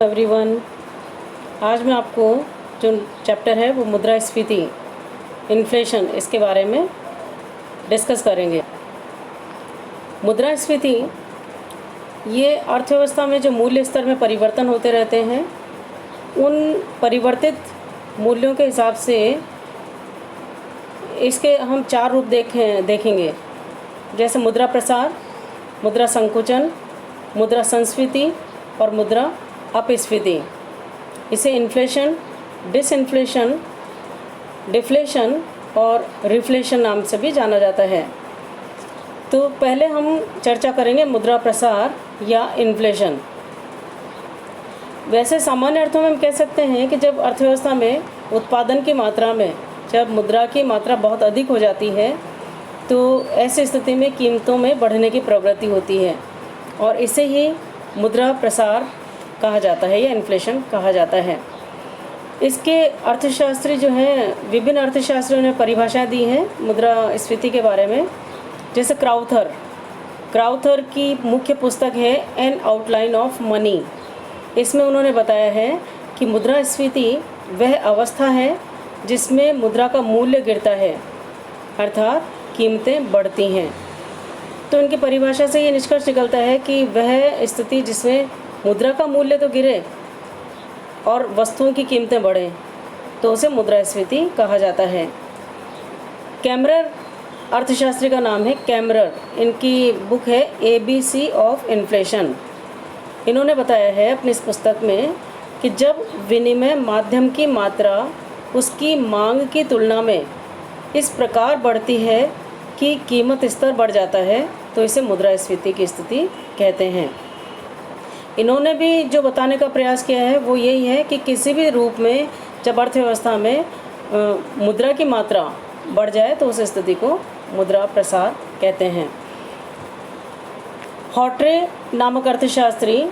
Everyone, आज मैं आपको जो चैप्टर है वो मुद्रास्फीति इन्फ्लेशन इसके बारे में डिस्कस करेंगे। मुद्रास्फीति ये अर्थव्यवस्था में जो मूल्य स्तर में परिवर्तन होते रहते हैं, उन परिवर्तित मूल्यों के हिसाब से इसके हम चार रूप देखेंगे, जैसे मुद्रा प्रसार, मुद्रा संकुचन, मुद्रा संस्फीति और मुद्रा अपस्फीति। इसे इन्फ्लेशन, डिसइन्फ्लेशन, डिफ्लेशन और रिफ्लेशन नाम से भी जाना जाता है। तो पहले हम चर्चा करेंगे मुद्रा प्रसार या इन्फ्लेशन। वैसे सामान्य अर्थों में हम कह सकते हैं कि जब अर्थव्यवस्था में उत्पादन की मात्रा में जब मुद्रा की मात्रा बहुत अधिक हो जाती है, तो ऐसी स्थिति में कीमतों में बढ़ने की प्रवृत्ति होती है और इसे ही मुद्रा प्रसार कहा जाता है या इन्फ्लेशन कहा जाता है। इसके अर्थशास्त्री जो हैं, विभिन्न अर्थशास्त्रियों ने परिभाषा दी है मुद्रास्फीति के बारे में। जैसे क्राउथर की मुख्य पुस्तक है एन आउटलाइन ऑफ मनी। इसमें उन्होंने बताया है कि मुद्रास्फीति वह अवस्था है जिसमें मुद्रा का मूल्य गिरता है, अर्थात कीमतें बढ़ती हैं। तो इनकी परिभाषा से ये निष्कर्ष निकलता है कि वह स्थिति जिसमें मुद्रा का मूल्य तो गिरे और वस्तुओं की कीमतें बढ़ें, तो उसे मुद्रास्फीति कहा जाता है। कैमरर अर्थशास्त्री का नाम है कैमरर। इनकी बुक है ABC ऑफ इन्फ्लेशन। इन्होंने बताया है अपनी इस पुस्तक में कि जब विनिमय माध्यम की मात्रा उसकी मांग की तुलना में इस प्रकार बढ़ती है कि कीमत स्तर बढ़ जाता है, तो इसे मुद्रास्फीति की स्थिति कहते हैं। इन्होंने भी जो बताने का प्रयास किया है वो यही है कि किसी भी रूप में जब अर्थव्यवस्था में मुद्रा की मात्रा बढ़ जाए तो उस स्थिति को मुद्रा प्रसार कहते हैं। हॉट्रे नामक अर्थशास्त्री,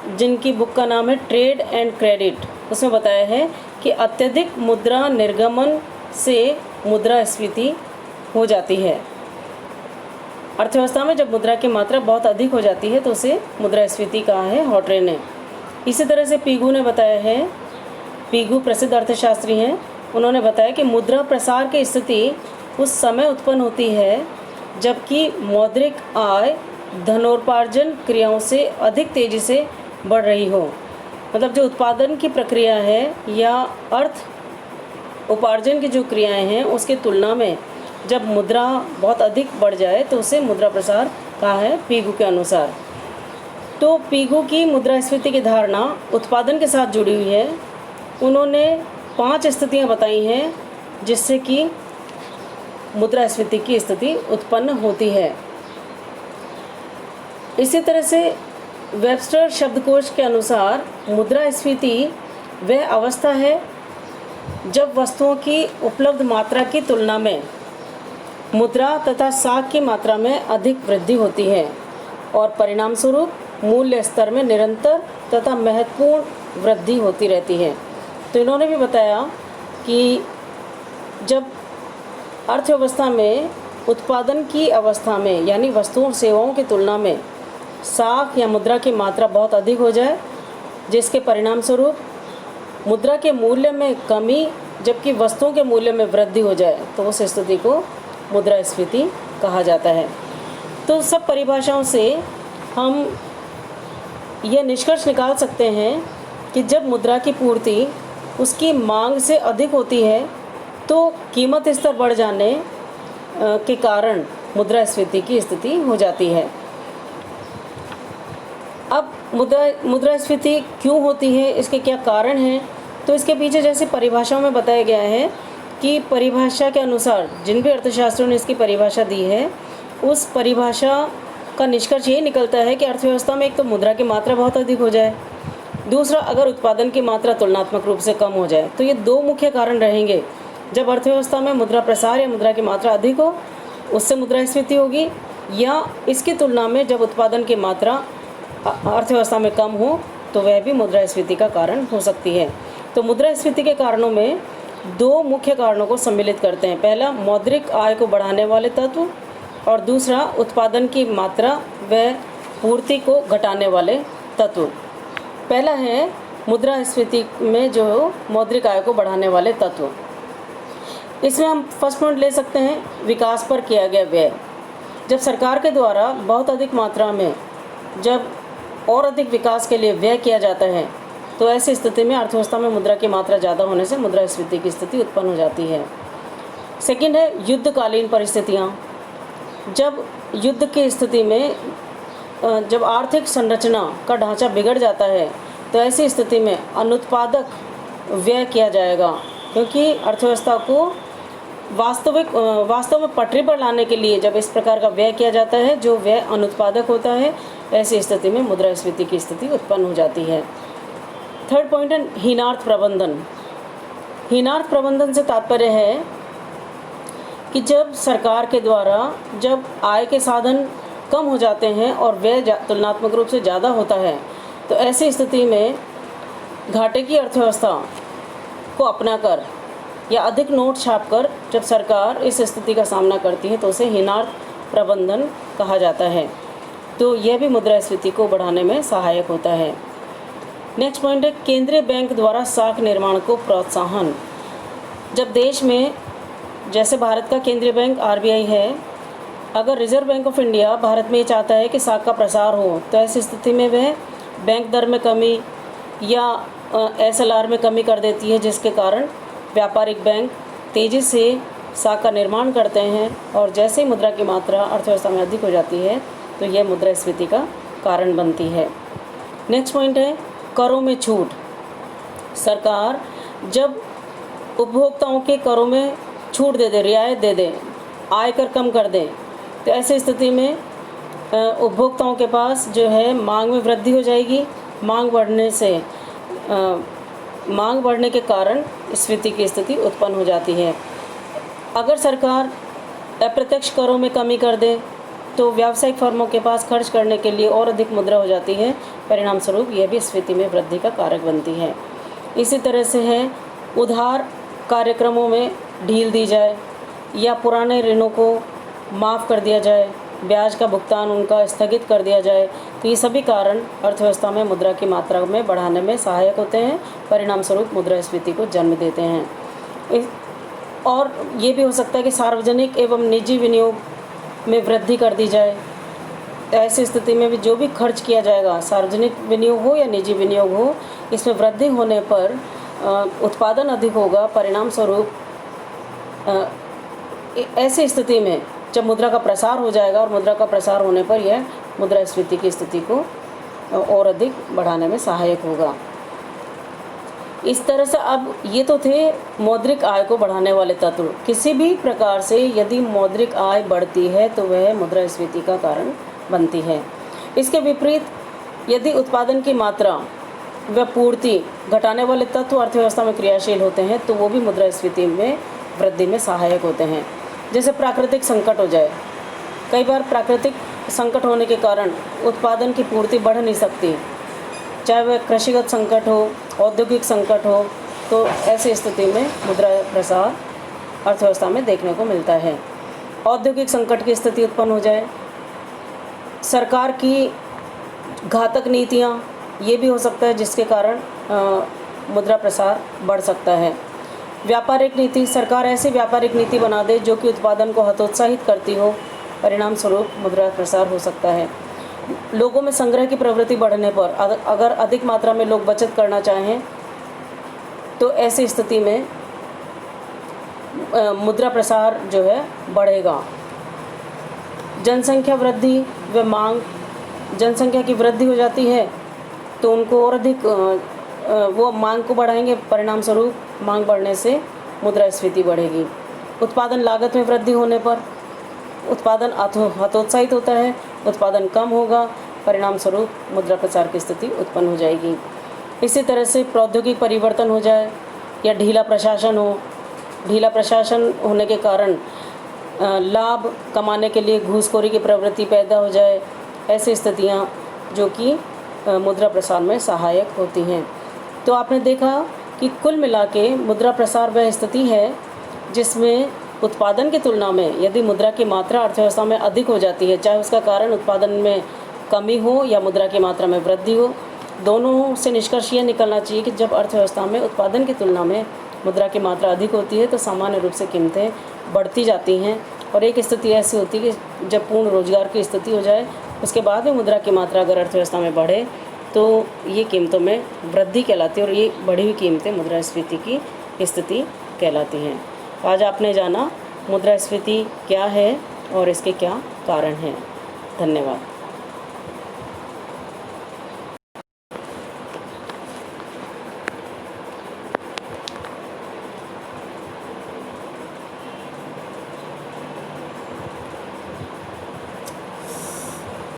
जिनकी बुक का नाम है ट्रेड एंड क्रेडिट, उसमें बताया है कि अत्यधिक मुद्रा निर्गमन से मुद्रास्फीति हो जाती है। अर्थव्यवस्था में जब मुद्रा की मात्रा बहुत अधिक हो जाती है तो उसे मुद्रास्फीति कहा है हॉट्रे ने। इसी तरह से पीगू ने बताया है, पीगू प्रसिद्ध अर्थशास्त्री हैं, उन्होंने बताया कि मुद्रा प्रसार की स्थिति उस समय उत्पन्न होती है जबकि मौद्रिक आय धनोपार्जन क्रियाओं से अधिक तेज़ी से बढ़ रही हो। मतलब जो उत्पादन की प्रक्रिया है या अर्थ उपार्जन की जो क्रियाएं हैं उसकी तुलना में जब मुद्रा बहुत अधिक बढ़ जाए तो उसे मुद्रा प्रसार कहा है पीगू के अनुसार। तो पीगू की मुद्रास्फीति की धारणा उत्पादन के साथ जुड़ी हुई है। उन्होंने 5 स्थितियां बताई हैं जिससे कि मुद्रास्फीति की स्थिति उत्पन्न होती है। इसी तरह से वेबस्टर शब्दकोश के अनुसार मुद्रास्फीति वह अवस्था है जब वस्तुओं की उपलब्ध मात्रा की तुलना में मुद्रा तथा साख की मात्रा में अधिक वृद्धि होती है और परिणाम स्वरूप मूल्य स्तर में निरंतर तथा महत्वपूर्ण वृद्धि होती रहती है। तो इन्होंने भी बताया कि जब अर्थव्यवस्था में उत्पादन की अवस्था में यानी वस्तुओं और सेवाओं की तुलना में साख या मुद्रा की मात्रा बहुत अधिक हो जाए, जिसके परिणाम स्वरूप मुद्रा के मूल्य में कमी जबकि वस्तुओं के मूल्य में वृद्धि हो जाए, तो उस स्थिति को मुद्रास्फीति कहा जाता है। तो सब परिभाषाओं से हम यह निष्कर्ष निकाल सकते हैं कि जब मुद्रा की पूर्ति उसकी मांग से अधिक होती है तो कीमत स्तर बढ़ जाने के कारण मुद्रास्फीति की स्थिति हो जाती है। अब मुद्रास्फीति क्यों होती है, इसके क्या कारण हैं? तो इसके पीछे जैसे परिभाषाओं में बताया गया है कि परिभाषा के अनुसार जिन भी अर्थशास्त्रियों ने इसकी परिभाषा दी है, उस परिभाषा का निष्कर्ष ये निकलता है कि अर्थव्यवस्था में एक तो मुद्रा की मात्रा बहुत अधिक हो जाए, दूसरा अगर उत्पादन की मात्रा तुलनात्मक रूप से कम हो जाए। तो ये 2 मुख्य कारण रहेंगे। जब अर्थव्यवस्था में मुद्रा प्रसार या मुद्रा की मात्रा अधिक हो, उससे मुद्रास्फीति होगी, या इसकी तुलना में जब उत्पादन की मात्रा अर्थव्यवस्था में कम हो तो वह भी मुद्रास्फीति का कारण हो सकती है। तो मुद्रास्फीति के कारणों में 2 मुख्य कारणों को सम्मिलित करते हैं। पहला, मौद्रिक आय को बढ़ाने वाले तत्व, और दूसरा उत्पादन की मात्रा व पूर्ति को घटाने वाले तत्व। पहला है मुद्रास्फीति में जो मौद्रिक आय को बढ़ाने वाले तत्व। इसमें हम फर्स्ट पॉइंट ले सकते हैं विकास पर किया गया व्यय। जब सरकार के द्वारा बहुत अधिक मात्रा में जब और अधिक विकास के लिए व्यय किया जाता है तो ऐसी स्थिति में अर्थव्यवस्था में मुद्रा की मात्रा ज़्यादा होने से मुद्रास्फीति की स्थिति उत्पन्न हो जाती है। सेकंड है युद्धकालीन परिस्थितियाँ। जब युद्ध की स्थिति में जब आर्थिक संरचना का ढांचा बिगड़ जाता है तो ऐसी स्थिति में अनुत्पादक व्यय किया जाएगा, क्योंकि अर्थव्यवस्था को वास्तव में पटरी पर लाने के लिए जब इस प्रकार का व्यय किया जाता है जो व्यय अनुत्पादक होता है, ऐसी स्थिति में मुद्रास्फीति की स्थिति उत्पन्न हो जाती है। थर्ड पॉइंट है हीनार्थ प्रबंधन। हीनार्थ प्रबंधन से तात्पर्य है कि जब सरकार के द्वारा जब आय के साधन कम हो जाते हैं और व्यय तुलनात्मक रूप से ज़्यादा होता है तो ऐसी स्थिति में घाटे की अर्थव्यवस्था को अपनाकर या अधिक नोट छापकर जब सरकार इस स्थिति का सामना करती है तो उसे हीनार्थ प्रबंधन कहा जाता है। तो यह भी मुद्रास्फीति को बढ़ाने में सहायक होता है। नेक्स्ट पॉइंट है केंद्रीय बैंक द्वारा साख निर्माण को प्रोत्साहन। जब देश में जैसे भारत का केंद्रीय बैंक RBI है, अगर reserve bank of India Bharat में ये चाहता है कि साख का प्रसार हो तो ऐसी स्थिति में वह बैंक दर में कमी या SLR में कमी कर देती है, जिसके कारण व्यापारिक बैंक तेज़ी से साख का निर्माण करते हैं और जैसे ही मुद्रा की मात्रा अर्थव्यवस्था में अधिक हो जाती है तो यह मुद्रास्फीति का कारण बनती है। नेक्स्ट पॉइंट है करों में छूट। सरकार जब उपभोक्ताओं के करों में छूट दे दे, रियायत दे दे, आयकर कम कर दें तो ऐसी स्थिति में उपभोक्ताओं के पास जो है मांग में वृद्धि हो जाएगी। मांग बढ़ने के कारण स्फीति की स्थिति उत्पन्न हो जाती है। अगर सरकार अप्रत्यक्ष करों में कमी कर दे तो व्यावसायिक फर्मों के पास खर्च करने के लिए और अधिक मुद्रा हो जाती है, परिणाम स्वरूप यह भी स्फीति में वृद्धि का कारक बनती है। इसी तरह से है उधार कार्यक्रमों में ढील दी जाए या पुराने ऋणों को माफ़ कर दिया जाए, ब्याज का भुगतान उनका स्थगित कर दिया जाए, तो ये सभी कारण अर्थव्यवस्था में मुद्रा की मात्रा में बढ़ाने में सहायक होते हैं, परिणाम स्वरूप मुद्रास्फीति को जन्म देते हैं। और ये भी हो सकता है कि सार्वजनिक एवं निजी विनियोग में वृद्धि कर दी जाए। ऐसी स्थिति में भी जो भी खर्च किया जाएगा, सार्वजनिक विनियोग हो या निजी विनियोग हो, इसमें वृद्धि होने पर उत्पादन अधिक होगा, परिणाम स्वरूप ऐसी स्थिति में जब मुद्रा का प्रसार हो जाएगा और मुद्रा का प्रसार होने पर यह मुद्रास्फीति की स्थिति को और अधिक बढ़ाने में सहायक होगा। इस तरह से अब ये तो थे मौद्रिक आय को बढ़ाने वाले तत्व। किसी भी प्रकार से यदि मौद्रिक आय बढ़ती है तो वह मुद्रास्फीति का कारण बनती है। इसके विपरीत यदि उत्पादन की मात्रा व पूर्ति घटाने वाले तत्व अर्थव्यवस्था में क्रियाशील होते हैं तो वो भी मुद्रास्फीति में वृद्धि में सहायक होते हैं। जैसे प्राकृतिक संकट हो जाए, कई बार प्राकृतिक संकट होने के कारण उत्पादन की पूर्ति बढ़ नहीं सकती, चाहे वह कृषिगत संकट हो, औद्योगिक संकट हो, तो ऐसी स्थिति में मुद्रा प्रसार अर्थव्यवस्था में देखने को मिलता है। औद्योगिक संकट की स्थिति उत्पन्न हो जाए, सरकार की घातक नीतियाँ, ये भी हो सकता है जिसके कारण मुद्रा प्रसार बढ़ सकता है। व्यापारिक नीति, सरकार ऐसी व्यापारिक नीति बना दे जो कि उत्पादन को हतोत्साहित करती हो, परिणाम स्वरूप मुद्रा प्रसार हो सकता है। लोगों में संग्रह की प्रवृत्ति बढ़ने पर अगर अधिक मात्रा में लोग बचत करना चाहें तो ऐसी स्थिति में मुद्रा प्रसार जो है बढ़ेगा। जनसंख्या वृद्धि व मांग, जनसंख्या की वृद्धि हो जाती है तो उनको और अधिक वो मांग को बढ़ाएंगे, परिणाम स्वरूप मांग बढ़ने से मुद्रास्फीति बढ़ेगी। उत्पादन लागत में वृद्धि होने पर उत्पादन हतोत्साहित होता है, उत्पादन कम होगा, परिणाम स्वरूप मुद्रा प्रसार की स्थिति उत्पन्न हो जाएगी। इसी तरह से प्रौद्योगिक परिवर्तन हो जाए या ढीला प्रशासन हो, ढीला प्रशासन होने के कारण लाभ कमाने के लिए घूसखोरी की प्रवृत्ति पैदा हो जाए, ऐसी स्थितियाँ जो कि मुद्रा प्रसार में सहायक होती हैं। तो आपने देखा कि कुल मिला के मुद्रा प्रसार वह स्थिति है जिसमें उत्पादन की तुलना में यदि मुद्रा की मात्रा अर्थव्यवस्था में अधिक हो जाती है, चाहे उसका कारण उत्पादन में कमी हो या मुद्रा की मात्रा में वृद्धि हो, दोनों से निष्कर्ष ये निकलना चाहिए कि जब अर्थव्यवस्था में उत्पादन की तुलना में मुद्रा की मात्रा अधिक होती है तो सामान्य रूप से कीमतें बढ़ती जाती हैं, और एक स्थिति ऐसी होती है कि जब पूर्ण रोजगार की स्थिति हो जाए उसके बाद में मुद्रा की मात्रा अगर अर्थव्यवस्था में बढ़े तो ये कीमतों में वृद्धि कहलाती है, और ये बढ़ी हुई कीमतें मुद्रास्फीति की स्थिति कहलाती हैं। आज आपने जाना मुद्रास्फीति क्या है और इसके क्या कारण हैं। धन्यवाद।